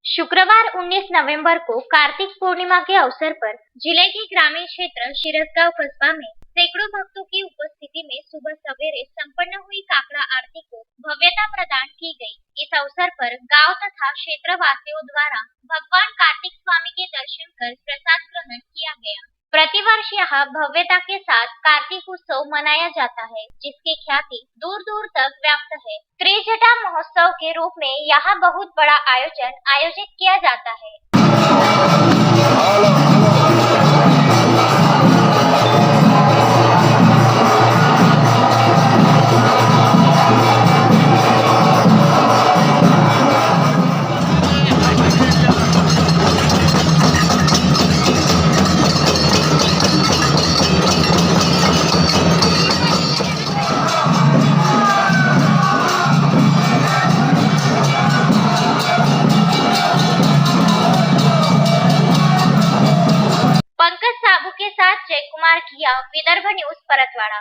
शुक्रवार 19 नवंबर को कार्तिक पूर्णिमा के अवसर पर जिले के ग्रामीण क्षेत्र शिरसगांव कस्बा में सैकड़ों भक्तों की उपस्थिति में सुबह सवेरे संपन्न हुई काकड़ा आरती को भव्यता प्रदान की गई। इस अवसर पर गांव तथा क्षेत्रवासियों द्वारा भगवान कार्तिक स्वामी के दर्शन कर प्रसाद ग्रहण किया गया। प्रतिवर्ष यहाँ भव्यता के साथ कार्तिक उत्सव मनाया जाता है, जिसकी ख्याति दूर दूर तक व्याप्त है। त्रिजटा महोत्सव के रूप में यहाँ बहुत बड़ा आयोजन आयोजित किया जाता है। पंकज साबू के साथ जय कुमार किया, विदर्भ न्यूज परतवाड़ा।